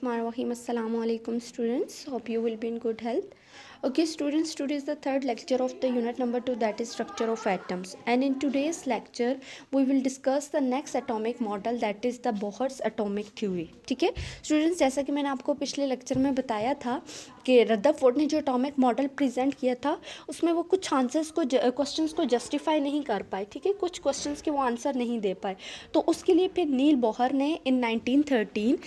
Bismillahirrahmanirrahim. Assalamu alaikum students. Hope you will be in good health. Okay students, today is the third lecture of the unit number 2, that is structure of atoms, and in today's lecture we will discuss the next atomic model, that is the Bohr's atomic theory. ठीक है students, जैसा कि मैंने आपको पिछले lecture में बताया था कि रदरफोर्ड ने जो एटॉमिक मॉडल प्रेजेंट किया था उसमें वो कुछ आंसर्स को क्वेश्चंस को जस्टिफाई नहीं कर पाए. ठीक है, कुछ क्वेश्चंस के वो आंसर नहीं दे पाए, तो उसके लिए फिर नील बोहर ने इन 1913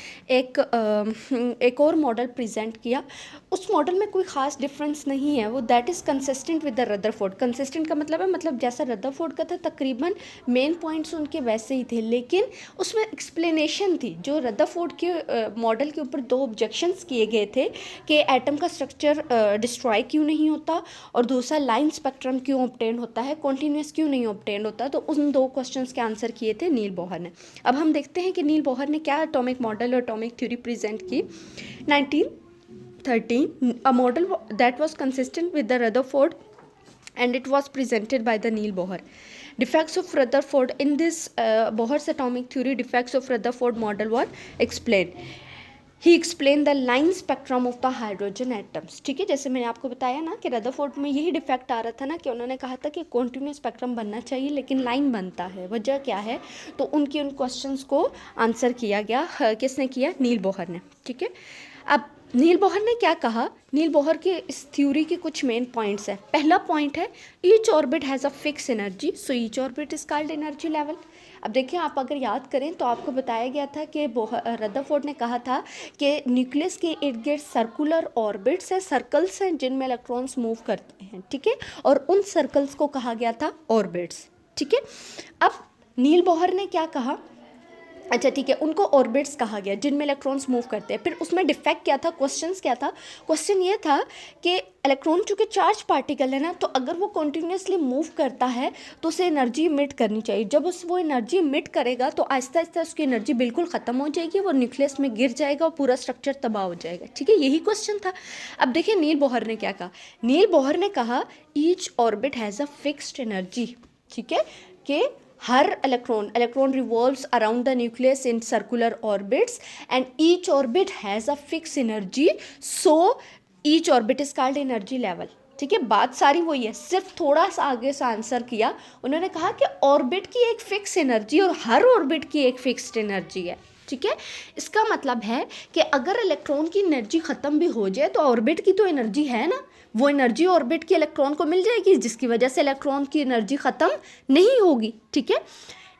एक और मॉडल प्रेजेंट किया. उस मॉडल में कोई ख़ास डिफरेंस नहीं है, वो that is consistent with the Rutherford. Consistent का मतलब है, मतलब जैसा रदरफोर्ड का था तकरीबन मेन पॉइंट्स उनके वैसे ही थे, लेकिन उसमें एक्सप्लेनेशन थी. जो रदरफोर्ड के मॉडल के ऊपर दो ऑब्जेक्शंस किए गए थे कि एटम का स्ट्रक्चर डिस्ट्रॉय क्यों नहीं होता, और दूसरा लाइन स्पेक्ट्रम क्यों ऑब्टेन होता है, कॉन्टीन्यूस क्यों नहीं ऑब्टेन होता, तो उन दो क्वेश्चंस के आंसर किए थे नील बोहर ने. अब हम देखते हैं कि नील बोहर ने क्या एटॉमिक मॉडल और एटॉमिक थ्योरी प्रेजेंट की. 1913 a model that was consistent with the Rutherford and it was presented by the Neil Bohr. Defects of Rutherford in this Bohr's atomic theory, defects of Rutherford model were explained. He explain the line spectrum of the hydrogen atoms. ठीक है, जैसे मैंने आपको बताया ना कि Rutherford में यही डिफेक्ट आ रहा था ना कि उन्होंने कहा था कि कॉन्टिन्यूस स्पेक्ट्रम बनना चाहिए लेकिन लाइन बनता है, वजह क्या है, तो उनके उन क्वेश्चंस को आंसर किया गया. किसने किया? नील बोहर ने. ठीक है, अब नील बोहर ने क्या कहा? नील बोहर के इस थ्योरी के कुछ मेन पॉइंट्स हैं. पहला पॉइंट है each orbit has a fix energy, so each orbit is called energy level. अब देखिए, आप अगर याद करें तो आपको बताया गया था कि रदरफोर्ड ने कहा था कि न्यूक्लियस के इर्द गिर्द सर्कुलर ऑर्बिट्स हैं, सर्कल्स हैं जिनमें इलेक्ट्रॉन्स मूव करते हैं. ठीक है, और उन सर्कल्स को कहा गया था ऑर्बिट्स. ठीक है, अब नील बोहर ने क्या कहा? अच्छा ठीक है, उनको ऑर्बिट्स कहा गया जिनमें इलेक्ट्रॉन्स मूव करते हैं. फिर उसमें डिफेक्ट क्या था, क्वेश्चंस क्या था? क्वेश्चन ये था कि इलेक्ट्रॉन चूँकि चार्ज पार्टिकल है ना, तो अगर वो कॉन्टीन्यूसली मूव करता है तो उसे एनर्जी इमिट करनी चाहिए. जब वो एनर्जी इमिट करेगा तो आहिस्ता आहिस्ता उसकी एनर्जी बिल्कुल ख़त्म हो जाएगी, वो न्यूक्लियस में गिर जाएगा और पूरा स्ट्रक्चर तबाह हो जाएगा. ठीक है, यही क्वेश्चन था. अब देखिए नील बोहर ने क्या कहा. नील बोहर ने कहा each orbit has a fixed energy. ठीक है, कि हर electron revolves around the nucleus in circular orbits and each orbit has a fixed energy, so each orbit is called energy level. ठीक है, बात सारी वही है, सिर्फ थोड़ा सा आगे से आंसर किया. उन्होंने कहा कि ऑर्बिट की एक फिक्स एनर्जी और हर ऑर्बिट की एक फिक्स्ड एनर्जी है. ठीक है, इसका मतलब है कि अगर इलेक्ट्रॉन की एनर्जी ख़त्म भी हो जाए तो ऑर्बिट की तो एनर्जी है ना, वो एनर्जी ऑर्बिट के इलेक्ट्रॉन को मिल जाएगी, जिसकी वजह से इलेक्ट्रॉन की एनर्जी ख़त्म नहीं होगी. ठीक है,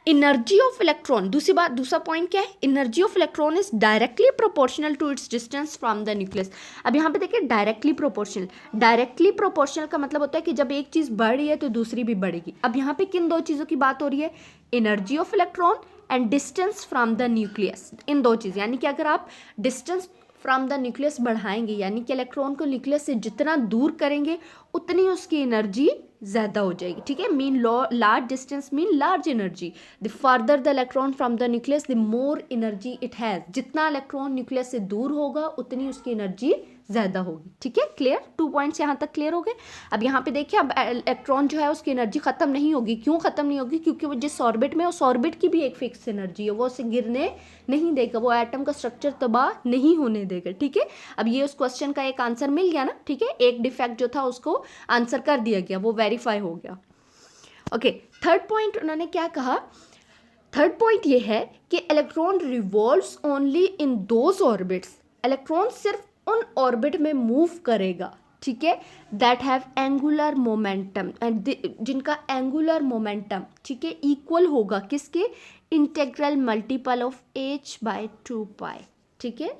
एनर्जी ऑफ इलेक्ट्रॉन, दूसरा पॉइंट क्या है? Energy of electron is directly proportional to its distance from the nucleus. अब यहाँ पे देखिए, डायरेक्टली प्रोपोर्शनल का मतलब होता है कि जब एक चीज़ बढ़ रही है तो दूसरी भी बढ़ेगी. अब यहाँ पे किन दो चीज़ों की बात हो रही है? Energy of electron and distance from the nucleus. इन दो चीज़, यानी कि अगर आप डिस्टेंस फ्रॉम द न्यूक्लियस बढ़ाएंगे, यानी कि इलेक्ट्रॉन को न्यूक्लियस से जितना दूर करेंगे उतनी उसकी एनर्जी ज़्यादा हो जाएगी. ठीक है, mean large distance mean large energy. The further the electron from the nucleus the more energy it has. जितना इलेक्ट्रॉन न्यूक्लियस से दूर होगा उतनी उसकी एनर्जी ज़्यादा होगी. ठीक है, क्लियर? 2 पॉइंट्स यहाँ तक क्लियर हो गए. अब यहाँ पे देखिए, अब इलेक्ट्रॉन जो है उसकी एनर्जी ख़त्म नहीं होगी. क्यों ख़त्म नहीं होगी? क्योंकि वो जिस ऑर्बिट में, उस ऑर्बिट की भी एक फिक्स एनर्जी है, वो उसे गिरने नहीं देगा, वो एटम का स्ट्रक्चर तबाह नहीं होने देगा. ठीक है, अब ये उस क्वेश्चन का एक आंसर मिल गया ना. ठीक है, एक डिफेक्ट जो था उसको आंसर कर दिया गया, वो वेरीफाई हो गया. ओके, थर्ड पॉइंट उन्होंने क्या कहा? थर्ड पॉइंट ये है कि electron revolves only in those orbits. Electron सिर्फ उन ऑर्बिट में मूव करेगा, ठीक है, दैट हैव एंगुलर मोमेंटम, जिनका एंगुलर मोमेंटम, ठीक है, इक्वल होगा किसके? Integral multiple of h/2π. ठीक है,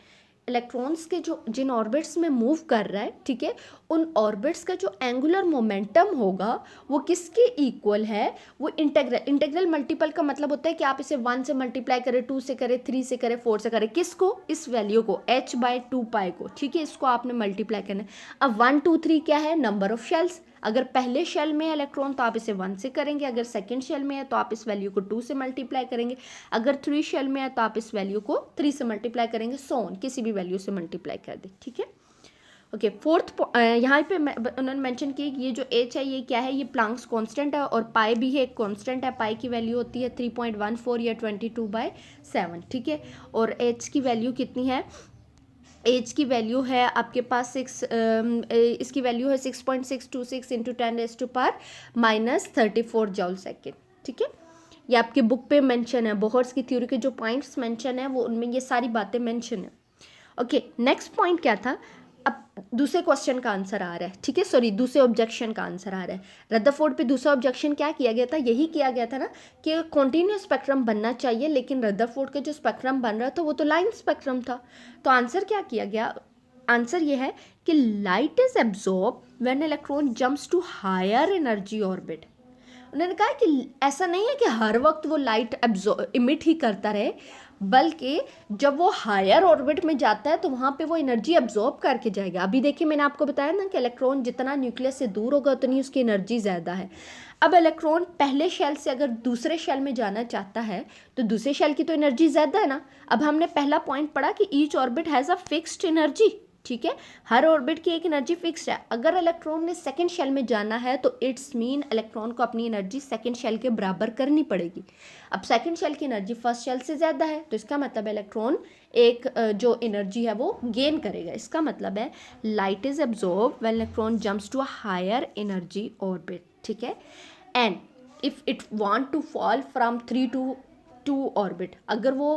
इलेक्ट्रॉन्स के जो जिन ऑर्बिट्स में मूव कर रहा है, ठीक है, उन ऑर्बिट्स का जो एंगुलर मोमेंटम होगा वो किसके इक्वल है? वो इंटेग्रल मल्टीपल का मतलब होता है कि आप इसे 1 से मल्टीप्लाई करें, 2 से करें, 3 से करें, 4 से करें. किसको? इस वैल्यू को, h/2π को. ठीक है, इसको आपने मल्टीप्लाई करना है. अब 1 2 3 क्या है? Number of shells. अगर पहले शेल में है इलेक्ट्रॉन तो आप इसे 1 से करेंगे, अगर सेकंड शेल में है तो आप इस वैल्यू को 2 से मल्टीप्लाई करेंगे, अगर 3 शेल में है तो आप इस वैल्यू को 3 से मल्टीप्लाई करेंगे, सो ऑन, किसी भी वैल्यू से मल्टीप्लाई कर दे. ठीक है, ओके. फोर्थ यहाँ पे उन्होंने मेंशन किया कि ये जो h है ये क्या है? ये प्लांक्स कांस्टेंट है, और पाई भी है, एक कांस्टेंट है. पाई की वैल्यू होती है 3.14 या 22/7. ठीक है, और h की वैल्यू कितनी है? एज की वैल्यू है आपके पास इसकी वैल्यू है 6.626 इंटू 10⁻⁻34 जॉल सेकेंड, ठीक है। ये आपके बुक पे मेंशन है, बोहर्स की थ्योरी के जो पॉइंट्स मेंशन है वो उनमें ये सारी बातें मेंशन है। ओके, नेक्स्ट पॉइंट क्या था, अब दूसरे क्वेश्चन का आंसर आ रहा है, ठीक है, सॉरी दूसरे ऑब्जेक्शन का आंसर आ रहा है। रदरफोर्ड पे दूसरा ऑब्जेक्शन क्या किया गया था, यही किया गया था ना कि कॉन्टिन्यूस स्पेक्ट्रम बनना चाहिए, लेकिन रदरफोर्ड का जो स्पेक्ट्रम बन रहा था वो तो लाइन स्पेक्ट्रम था। तो आंसर क्या किया गया, आंसर ये है कि light is absorb when electron jumps to higher energy orbit. उन्होंने कहा कि ऐसा नहीं है कि हर वक्त वो लाइट इमिट ही करता रहे, बल्कि जब वो हायर ऑर्बिट में जाता है तो वहाँ पे वो एनर्जी एब्जॉर्ब करके जाएगा। अभी देखिए मैंने आपको बताया ना कि इलेक्ट्रॉन जितना न्यूक्लियस से दूर होगा उतनी उसकी एनर्जी ज़्यादा है। अब इलेक्ट्रॉन पहले शेल से अगर दूसरे शेल में जाना चाहता है तो दूसरे शेल की तो एनर्जी ज़्यादा है ना। अब हमने पहला पॉइंट पढ़ा कि each orbit has a fixed energy, ठीक है, हर ऑर्बिट की एक एनर्जी फिक्स है। अगर इलेक्ट्रॉन ने सेकंड शेल में जाना है तो इट्स मीन इलेक्ट्रॉन को अपनी एनर्जी सेकंड शेल के बराबर करनी पड़ेगी। अब सेकंड शेल की एनर्जी फर्स्ट शेल से ज़्यादा है तो इसका मतलब इलेक्ट्रॉन एक जो एनर्जी है वो गेन करेगा। इसका मतलब है light is absorb when electron jumps to a higher energy orbit, ठीक है। And if it want to fall from 3 to 2 orbit, अगर वो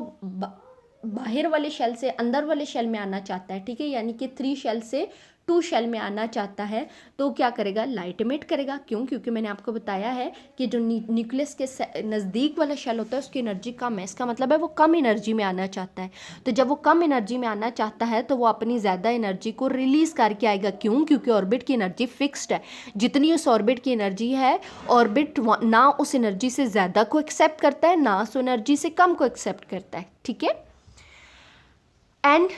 बाहर वाले शेल से अंदर वाले शेल में आना चाहता है, ठीक है, यानी कि 3 शेल से 2 शेल में आना चाहता है तो क्या करेगा, लाइट इमिट करेगा। क्यों, क्योंकि मैंने आपको बताया है कि जो न्यूक्लियस के नज़दीक वाला शेल होता है उसकी एनर्जी कम है, इसका मतलब है वो कम एनर्जी में आना चाहता है। तो जब वो कम एनर्जी में आना चाहता है तो वो अपनी ज़्यादा एनर्जी को रिलीज़ करके आएगा। क्यों, क्योंकि ऑर्बिट की एनर्जी फिक्स्ड है। जितनी उस ऑर्बिट की एनर्जी है, ऑर्बिट ना उस एनर्जी से ज़्यादा को एक्सेप्ट करता है ना उस एनर्जी से कम को एक्सेप्ट करता है, ठीक है। And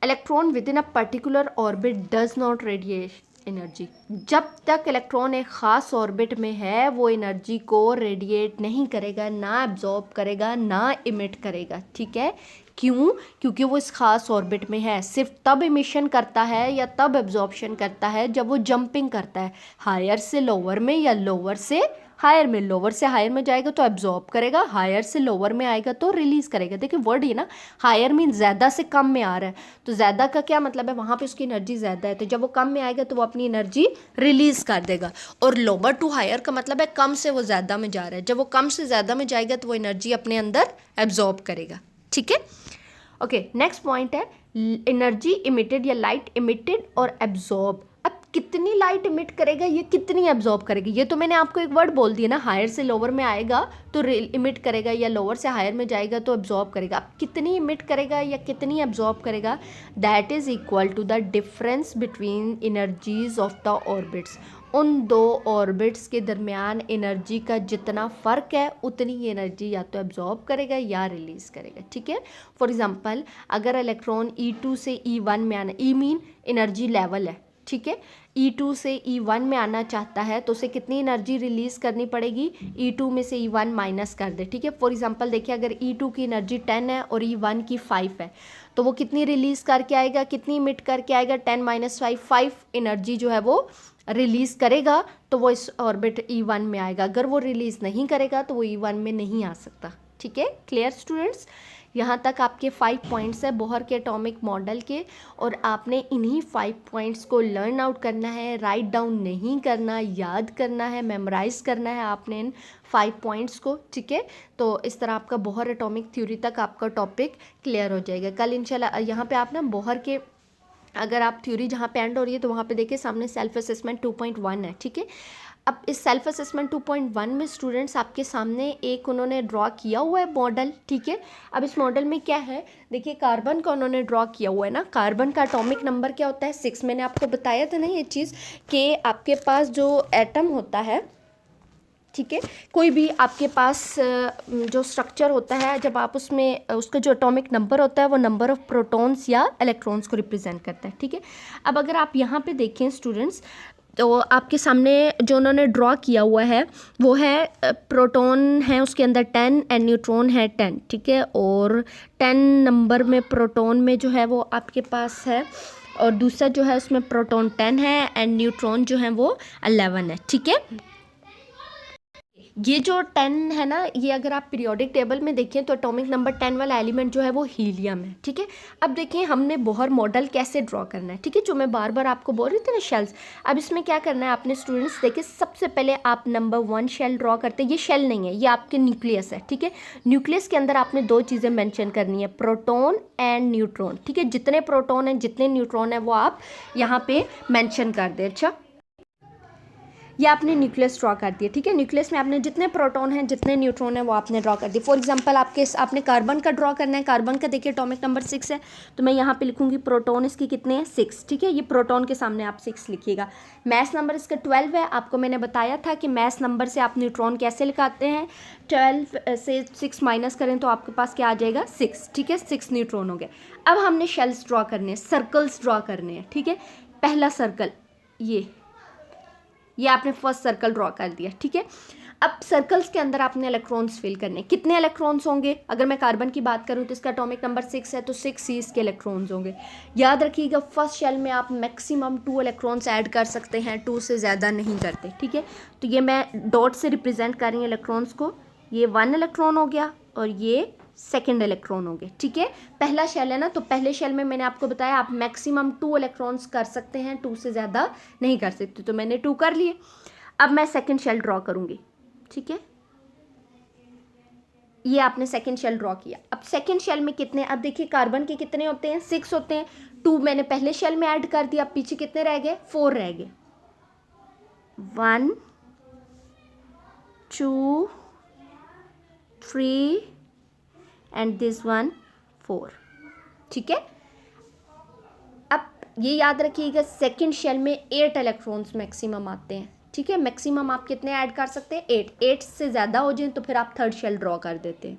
electron with in a particular orbit does not radiate energy. जब तक इलेक्ट्रॉन एक ख़ास ऑर्बिट में है वो एनर्जी को रेडिएट नहीं करेगा, ना एब्जॉर्ब करेगा, ना इमिट करेगा, ठीक है। क्यों, क्योंकि वो इस ख़ास ऑर्बिट में है। सिर्फ तब इमिशन करता है या तब एब्जॉर्प्शन करता है जब वो जंपिंग करता है, हायर से लोअर में या लोअर से हायर में। लोअर से हायर में जाएगा तो एब्जॉर्ब करेगा, हायर से लोअर में आएगा तो रिलीज़ करेगा। देखिए वर्ड ही ना, हायर मीन ज़्यादा से कम में आ रहा है, तो ज़्यादा का क्या मतलब है, वहाँ पे उसकी एनर्जी ज़्यादा है, तो जब वो कम में आएगा तो वो अपनी एनर्जी रिलीज़ कर देगा। और लोअर टू हायर का मतलब है कम से वो ज़्यादा में जा रहा है, जब वो कम से ज़्यादा में जाएगा तो वो एनर्जी अपने अंदर एब्जॉर्ब करेगा, ठीक है। ओके, नेक्स्ट पॉइंट है एनर्जी इमिटेड या लाइट इमिटेड और एब्जॉर्ब। अब कितनी लाइट इमिट करेगा, ये कितनी एब्जॉर्ब करेगी, ये तो मैंने आपको एक वर्ड बोल दिया ना, हायर से लोअर में आएगा तो इमिट करेगा या लोअर से हायर में जाएगा तो एब्जॉर्ब करेगा। अब कितनी इमिट करेगा या कितनी एब्जॉर्ब करेगा, that is equal to the difference between energies of the orbits. उन दो ऑर्बिट्स के दरमियान एनर्जी का जितना फ़र्क है उतनी एनर्जी या तो एब्जॉर्ब करेगा या रिलीज़ करेगा, ठीक है। फॉर एग्जांपल अगर इलेक्ट्रॉन E2 से E1 में आना, E मीन एनर्जी लेवल है, ठीक है, E2 से E1 में आना चाहता है तो उसे कितनी एनर्जी रिलीज़ करनी पड़ेगी, E2 में से E1 माइनस कर दे, ठीक है। फॉर एग्जांपल देखिए अगर E2 की एनर्जी 10 है और E1 की 5 है तो वो कितनी रिलीज़ करके आएगा, कितनी इमिट करके आएगा, 10 - 5, 5 एनर्जी जो है वो रिलीज़ करेगा तो वो इस ऑर्बिट E1 में आएगा। अगर वो रिलीज़ नहीं करेगा तो वो E1 में नहीं आ सकता, ठीक है। क्लियर स्टूडेंट्स, यहाँ तक आपके 5 पॉइंट्स है बोहर के एटॉमिक मॉडल के, और आपने इन्हीं 5 पॉइंट्स को लर्न आउट करना है, राइट डाउन नहीं करना, याद करना है, मेमोराइज़ करना है आपने इन 5 पॉइंट्स को, ठीक है। तो इस तरह आपका बोहर एटॉमिक थ्योरी तक आपका टॉपिक क्लियर हो जाएगा। कल इंशाल्लाह यहाँ पे आप ना बोहर के अगर आप थ्योरी जहाँ पे एंड हो रही है तो वहाँ पे देखिए सामने सेल्फ असेसमेंट 2.1 है, ठीक है। अब इस सेल्फ असेसमेंट 2.1 में स्टूडेंट्स आपके सामने एक उन्होंने ड्रॉ किया हुआ है मॉडल, ठीक है। अब इस मॉडल में क्या है, देखिए कार्बन का उन्होंने ड्रॉ किया हुआ है ना, कार्बन का एटॉमिक नंबर क्या होता है 6। मैंने आपको बताया था ना ये चीज़ कि आपके पास जो एटम होता है, ठीक है, कोई भी आपके पास जो स्ट्रक्चर होता है जब आप उसमें उसका जो एटॉमिक नंबर होता है वो नंबर ऑफ प्रोटॉन्स या इलेक्ट्रॉन्स को रिप्रेजेंट करता है, ठीक है। अब अगर आप यहाँ पे देखें स्टूडेंट्स तो आपके सामने जो उन्होंने ड्रॉ किया हुआ है वो है प्रोटॉन है उसके अंदर 10 एंड न्यूट्रॉन है 10, ठीक है। और 10 नंबर में प्रोटॉन में जो है वो आपके पास है, और दूसरा जो है उसमें प्रोटॉन 10 है एंड न्यूट्रॉन जो है वो 11 है, ठीक है। ये जो 10 है ना, ये अगर आप पीरियोडिक टेबल में देखें तो एटॉमिक नंबर 10 वाला एलिमेंट जो है वो हीलियम है, ठीक है। अब देखें हमने बोहर मॉडल कैसे ड्रॉ करना है, ठीक है, जो मैं बार बार आपको बोल रही थी ना शेल्स। अब इसमें क्या करना है आपने स्टूडेंट्स, देखिए सबसे पहले आप नंबर 1 शेल ड्रॉ करते हैं। ये शेल नहीं है, ये आपके न्यूक्लियस है, ठीक है। न्यूक्लियस के अंदर आपने 2 चीज़ें मेंशन करनी है, प्रोटॉन एंड न्यूट्रॉन, ठीक है। जितने प्रोटॉन हैं जितने न्यूट्रॉन हैं वो आप यहाँ पे मेंशन कर दें। अच्छा, ये आपने न्यूक्लियस ड्रॉ कर दिया, ठीक है। न्यूक्लियस में आपने जितने प्रोटॉन हैं जितने न्यूट्रॉन हैं वो आपने ड्रॉ कर दिए। फॉर एग्जांपल आपने कार्बन का ड्रॉ करना है, कार्बन का देखिए एटॉमिक नंबर 6 है, तो मैं यहाँ पे लिखूंगी प्रोटॉन इसकी कितने हैं, 6, ठीक है। ये प्रोटॉन के सामने आप 6 लिखिएगा। मैस नंबर इसका 12 है। आपको मैंने बताया था कि मैस नंबर से आप न्यूट्रॉन कैसे लिखाते हैं, 12 से 6 माइनस करें तो आपके पास क्या आ जाएगा, 6, ठीक है। 6 न्यूट्रॉन हो गए। अब हमने शेल्स ड्रॉ करने हैं, सर्कल्स ड्रॉ करने हैं, ठीक है। पहला सर्कल ये आपने फर्स्ट सर्कल ड्रॉ कर दिया, ठीक है। अब सर्कल्स के अंदर आपने इलेक्ट्रॉन्स फिल करने। कितने इलेक्ट्रॉन्स होंगे, अगर मैं कार्बन की बात करूं तो इसका एटॉमिक नंबर 6 है, तो 6 ही इसके इलेक्ट्रॉन्स होंगे। याद रखिएगा फर्स्ट शेल में आप मैक्सिमम 2 इलेक्ट्रॉन्स ऐड कर सकते हैं, 2 से ज़्यादा नहीं करते, ठीक है। तो ये मैं डॉट से रिप्रेजेंट कर रही हूँ इलेक्ट्रॉन्स को। ये 1 इलेक्ट्रॉन हो गया और ये सेकेंड इलेक्ट्रॉन हो गए, ठीक है। पहला शेल है ना, तो पहले शेल में मैंने आपको बताया आप मैक्सिमम 2 इलेक्ट्रॉन्स कर सकते हैं, 2 से ज़्यादा नहीं कर सकते, तो मैंने 2 कर लिए। अब मैं सेकेंड शेल ड्रॉ करूंगी, ठीक है। ये आपने सेकेंड शेल ड्रॉ किया। अब सेकेंड शेल में कितने, अब देखिए कार्बन के कितने होते हैं, 6 होते हैं। 2 मैंने पहले शेल में ऐड कर दिया, अब पीछे कितने रह गए, 4 रह गए। 1 2 3 एंड दिस 1 4, ठीक है। अब ये याद रखिएगा सेकेंड शेल में 8 इलेक्ट्रॉन्स मैक्सिमम आते हैं, ठीक है। मैक्सिमम आप कितने ऐड कर सकते हैं, 8 से ज़्यादा हो जाए तो फिर आप थर्ड शेल ड्रॉ कर देते हैं,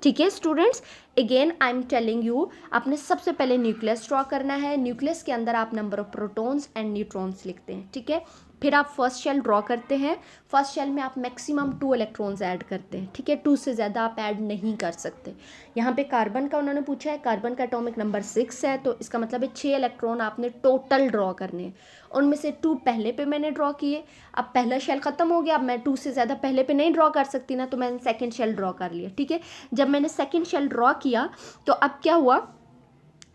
ठीक है। Students again I am telling you, आपने सबसे पहले न्यूक्लियस ड्रॉ करना है। न्यूक्लियस के अंदर आप number of protons and neutrons लिखते हैं, ठीक है। फिर आप फर्स्ट शेल ड्रॉ करते हैं। फर्स्ट शेल में आप मैक्सिमम 2 इलेक्ट्रॉन्स ऐड करते हैं, ठीक है। 2 से ज़्यादा आप ऐड नहीं कर सकते। यहाँ पे कार्बन का उन्होंने पूछा है, कार्बन का एटॉमिक नंबर 6 है, तो इसका मतलब है 6 इलेक्ट्रॉन आपने टोटल ड्रॉ करने हैं। उनमें से 2 पहले पे मैंने ड्रॉ किए। अब पहला शेल ख़त्म हो गया, अब मैं 2 से ज़्यादा पहले पे नहीं ड्रॉ कर सकती ना, तो मैंने सेकेंड शेल ड्रॉ कर लिया, ठीक है। जब मैंने सेकेंड शेल ड्रॉ किया तो अब क्या हुआ,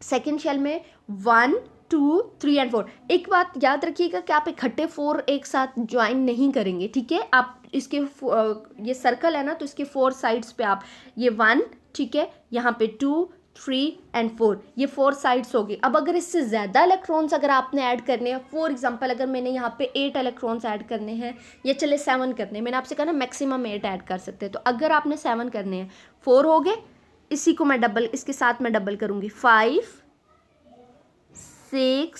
सेकेंड शेल में 1 2 3 एंड 4। एक बात याद रखिएगा कि आप इकट्ठे 4 एक साथ ज्वाइन नहीं करेंगे, ठीक है। आप इसके ये सर्कल है ना, तो इसके 4 साइड्स पे आप ये 1, ठीक है, यहाँ पे 2 3 एंड 4, ये 4 साइड्स होगी। अब अगर इससे ज़्यादा इलेक्ट्रॉन्स अगर आपने ऐड करने हैं, फॉर एग्जांपल अगर मैंने यहाँ पे 8 इलेक्ट्रॉन्स ऐड करने हैं या चले 7 करने हैं, मैंने आपसे कहा ना मैक्सिमम 8 ऐड कर सकते हैं, तो अगर आपने 7 करने हैं, 4 हो गए, इसी को मैं डबल, इसके साथ मैं डबल करूँगी, 5 6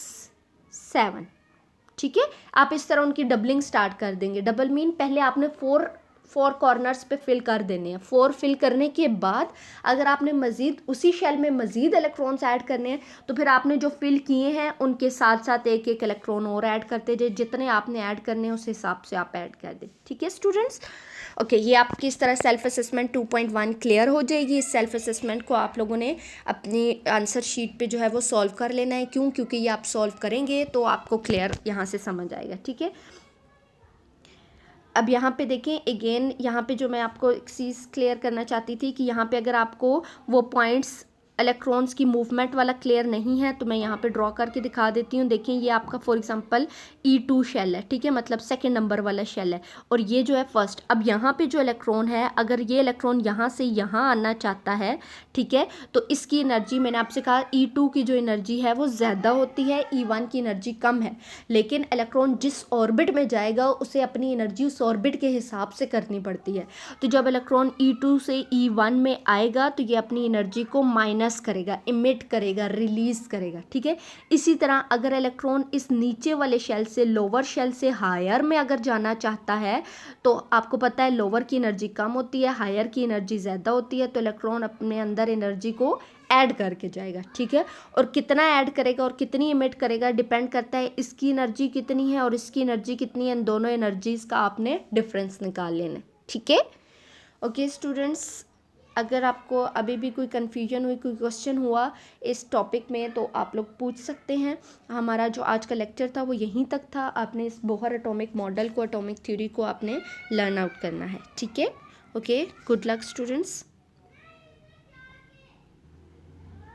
7, ठीक है। आप इस तरह उनकी डबलिंग स्टार्ट कर देंगे। डबल मीन पहले आपने 4 कॉर्नर्स पे फिल कर देने हैं। 4 फिल करने के बाद अगर आपने मज़ीद उसी शेल में मज़ीद इलेक्ट्रॉन्स ऐड करने हैं, तो फिर आपने जो फिल किए हैं उनके साथ साथ एक एक इलेक्ट्रॉन और ऐड करते जाए। जितने आपने ऐड करने हैं उस हिसाब से आप ऐड कर दें, ठीक है स्टूडेंट्स। ओके, ये आपकी इस तरह सेल्फ असेसमेंट 2.1 क्लियर हो जाएगी। इस सेल्फ असेसमेंट को आप लोगों ने अपनी आंसर शीट पे जो है वो सॉल्व कर लेना है। क्यों? क्योंकि ये आप सॉल्व करेंगे तो आपको क्लियर यहाँ से समझ आएगा, ठीक है। अब यहाँ पे देखें अगेन, यहाँ पे जो मैं आपको एक चीज़ क्लियर करना चाहती थी कि यहाँ पे अगर आपको वो पॉइंट्स इलेक्ट्रॉन्स की मूवमेंट वाला क्लियर नहीं है तो मैं यहाँ पे ड्रॉ करके दिखा देती हूँ। देखिए ये आपका फॉर एग्जांपल E2 शेल है, ठीक है, मतलब सेकंड नंबर वाला शेल है, और ये जो है फर्स्ट। अब यहाँ पे जो इलेक्ट्रॉन है, अगर ये इलेक्ट्रॉन यहाँ से यहाँ आना चाहता है, ठीक है, तो इसकी एनर्जी मैंने आपसे कहा E2 की जो एनर्जी है वो ज़्यादा होती है, E1 की एनर्जी कम है। लेकिन इलेक्ट्रॉन जिस ऑर्बिट में जाएगा उसे अपनी एनर्जी उस ऑर्बिट के हिसाब से करनी पड़ती है। तो जब इलेक्ट्रॉन E2 से E1 में आएगा तो ये अपनी एनर्जी को माइनस करेगा, इमिट करेगा, रिलीज करेगा, ठीक है। इसी तरह अगर इलेक्ट्रॉन इस नीचे वाले शेल से लोअर शेल से हायर में अगर जाना चाहता है, तो आपको पता है लोअर की एनर्जी कम होती है, हायर की एनर्जी ज़्यादा होती है, तो इलेक्ट्रॉन अपने अंदर एनर्जी को ऐड करके जाएगा, ठीक है। और कितना ऐड करेगा और कितनी इमिट करेगा डिपेंड करता है इसकी एनर्जी कितनी है और इसकी एनर्जी कितनी है। इन दोनों एनर्जीज का आपने डिफरेंस निकाल लेना है, ठीक है। ओके स्टूडेंट्स, अगर आपको अभी भी कोई कन्फ्यूजन हुई, कोई क्वेश्चन हुआ इस टॉपिक में, तो आप लोग पूछ सकते हैं। हमारा जो आज का लेक्चर था वो यहीं तक था। आपने इस बोहर एटॉमिक मॉडल को, एटॉमिक थ्योरी को आपने लर्न आउट करना है, ठीक है। Okay, good luck students.